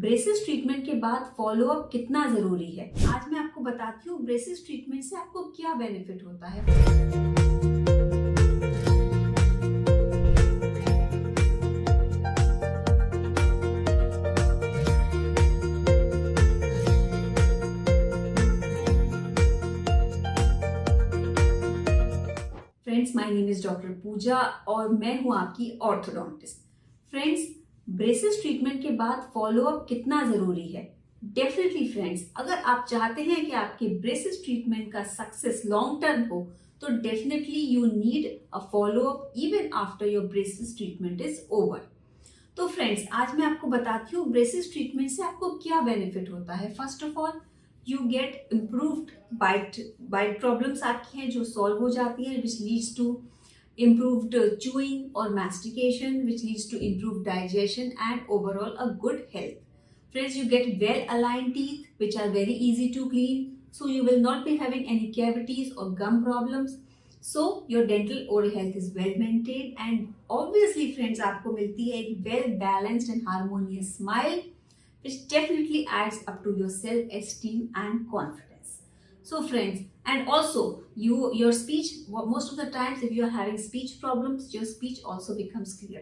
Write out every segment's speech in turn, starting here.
Braces treatment के बाद follow up कितना जरूरी है। आज मैं आपको बताती हूँ ब्रेसेस ट्रीटमेंट से आपको क्या बेनिफिट होता है। Friends, my name is doctor Pooja और मैं हूं आपकी ऑर्थोडोंटिस्ट। फ्रेंड्स, ब्रेसेस ट्रीटमेंट के बाद फॉलो अप कितना जरूरी है। डेफिनेटली फ्रेंड्स, अगर आप चाहते हैं कि आपके ब्रेसेस ट्रीटमेंट का सक्सेस लॉन्ग टर्म हो तो definitely you need a follow up even after your braces treatment is over. तो फ्रेंड्स, आज मैं आपको बताती हूँ ब्रेसेस ट्रीटमेंट से आपको क्या बेनिफिट होता है। First of all, you get improved bite problems आपकी हैं जो सॉल्व हो जाती है, which leads to improved chewing or mastication, which leads to improved digestion and overall a good health. Friends, you get well aligned teeth which are very easy to clean, so you will not be having any cavities or gum problems. So your dental oral health is well maintained and obviously friends, आपको मिलती है एक well balanced and harmonious smile which definitely adds up to your self esteem and confidence. So friends, and also your speech, most of the times if you are having speech problems, your speech also becomes clear.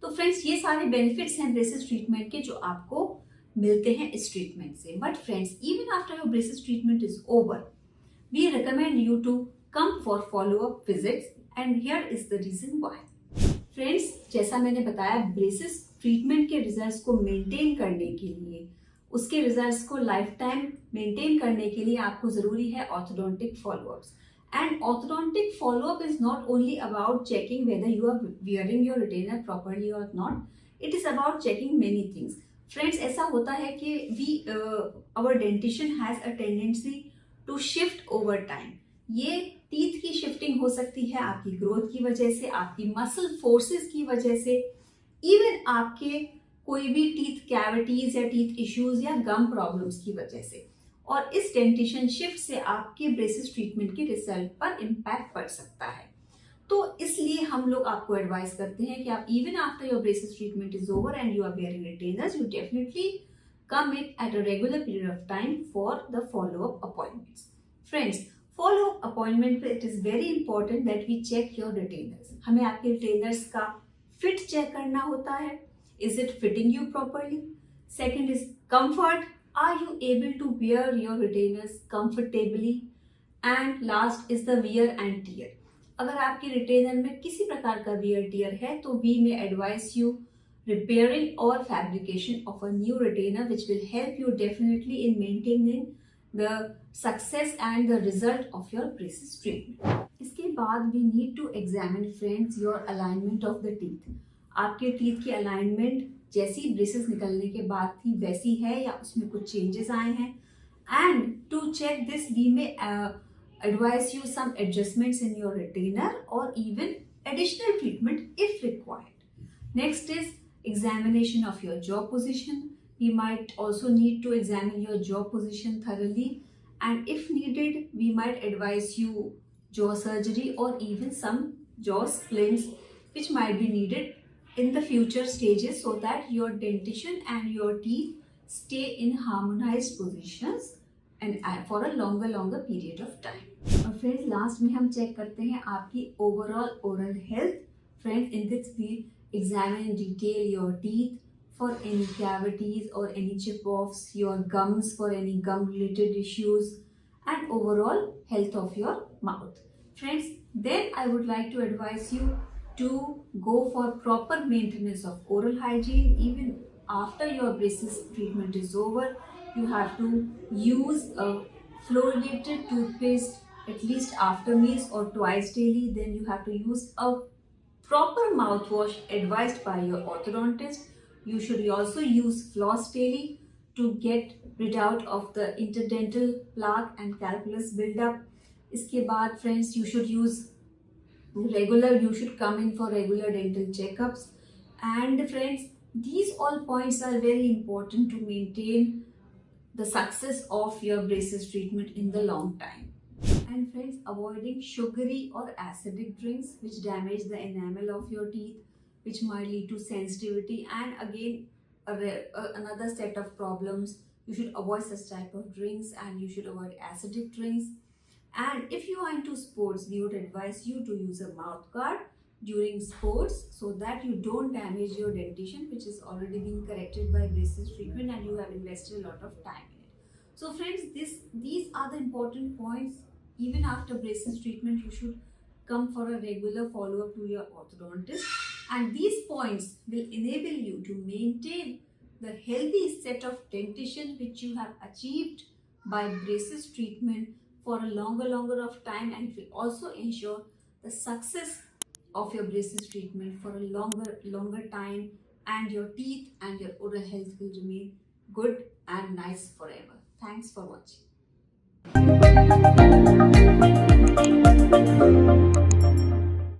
तो friends, ये सारे benefits हैं braces treatment के जो आपको मिलते हैं इस ट्रीटमेंट से। But friends, even after your braces treatment is over, we recommend you to come for follow up visits and here is the reason why. Friends, जैसा मैंने बताया, ब्रेसेस ट्रीटमेंट के रिजल्ट्स को मेंटेन करने के लिए, उसके रिजल्ट्स को लाइफ टाइम मेंटेन करने के लिए आपको जरूरी है orthodontic followups. And orthodontic followup is not only about checking whether you are wearing your retainer properly और not, it is about checking many things. Friends, ऐसा होता है कि our dentition has a tendency to shift over time. ये teeth की shifting हो सकती है आपकी ग्रोथ की वजह से, आपकी मसल फोर्सेस की वजह से, इवन आपके कोई भी टीथ कैविटीज या टीथ इश्यूज या गम प्रॉब्लम्स की वजह से। और इस डेंटिशन शिफ्ट से आपके ब्रेसेस ट्रीटमेंट के रिजल्ट पर इम्पैक्ट पड़ सकता है। तो इसलिए हम लोग आपको एडवाइस करते हैं कि आप even after your braces treatment is over and you are wearing retainers, you definitely come in at a regular period of time for the follow-up appointments. Friends, follow-up appointment पे it is very important that we check your retainers. हमें आपके retainers का fit check करना होता है. Is it fitting you properly? Second is comfort. Are you able to wear your retainers comfortably? And last is the wear and tear. अगर आपके retainer में किसी प्रकार का wear tear है तो we may advise you repairing or fabrication of a new retainer, which will help you definitely in maintaining the success and the result of your braces treatment. इसके बाद we need to examine friends your alignment of the teeth. आपके teeth की alignment जैसी braces निकलने के बाद थी वैसी है या उसमें कुछ changes आए हैं, and to check this we may advise you some adjustments in your retainer or even additional treatment if required. Next is examination of your jaw position. We might also need to examine your jaw position thoroughly, and if needed we might advise you jaw surgery or even some jaw splints which might be needed in the future stages so that your dentition and your teeth stay in harmonized positions and for a longer period of time. और friends, last में हम check करते हैं आपकी overall oral health. Friends, in this we examine in detail your teeth for any cavities or any chip-offs, your gums for any gum-related issues, and overall health of your mouth. Friends, then I would like to advise you to go for proper maintenance of oral hygiene. Even after your braces treatment is over, you have to use a fluoridated toothpaste at least after meals or twice daily. Then you have to use a proper mouthwash advised by your orthodontist. You should also use floss daily to get rid out of the interdental plaque and calculus buildup. इसके बाद friends, you should come in for regular dental checkups. And friends, these all points are very important to maintain the success of your braces treatment in the long time. And friends, avoiding sugary or acidic drinks which damage the enamel of your teeth, which might lead to sensitivity and again another set of problems. You should avoid such type of drinks, and you should avoid acidic drinks. And if you are into sports, we would advise you to use a mouth guard during sports so that you don't damage your dentition, which is already being corrected by braces treatment and you have invested a lot of time in it. So friends, these are the important points. Even after braces treatment, you should come for a regular follow-up to your orthodontist, and these points will enable you to maintain the healthy set of dentition which you have achieved by braces treatment for a longer of time, and it will also ensure the success of your braces treatment for a longer time, and your teeth and your oral health will remain good and nice forever. Thanks for watching.